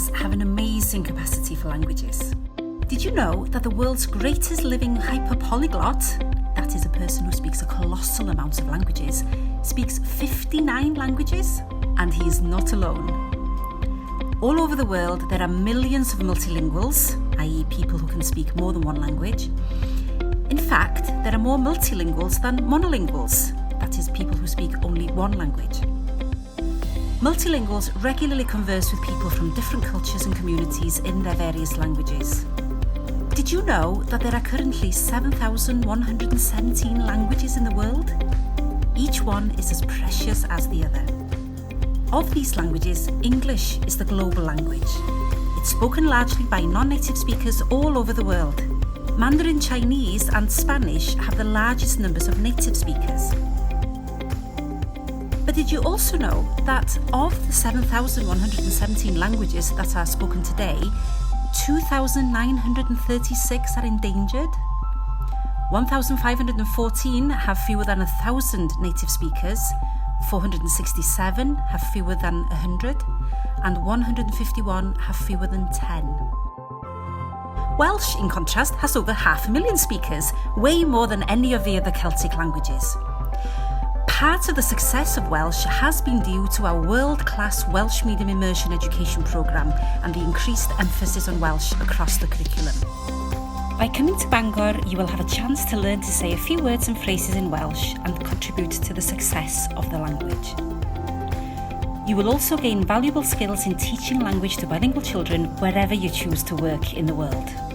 humans have an amazing capacity for languages. Did you know that the world's greatest living hyperpolyglot, that is a person who speaks a colossal amount of languages, speaks 59 languages? And he is not alone. All over the world, there are millions of multilinguals, i.e. people who can speak more than one language. In fact, there are more multilinguals than monolinguals, that is, people who speak only one language. Multilinguals regularly converse with people from different cultures and communities in their various languages. Did you know that there are currently 7,117 languages in the world? Each one is as precious as the other. Of these languages, English is the global language. It's spoken largely by non-native speakers all over the world. Mandarin Chinese and Spanish have the largest numbers of native speakers. But did you also know that of the 7,117 languages that are spoken today, 2,936 are endangered? 1,514 have fewer than 1,000 native speakers, 467 have fewer than 100, and 151 have fewer than 10. Welsh, in contrast, has over 500,000 speakers, way more than any of the other Celtic languages. Part of the success of Welsh has been due to our world-class Welsh medium immersion education programme and the increased emphasis on Welsh across the curriculum. By coming to Bangor, you will have a chance to learn to say a few words and phrases in Welsh and contribute to the success of the language. You will also gain valuable skills in teaching language to bilingual children wherever you choose to work in the world.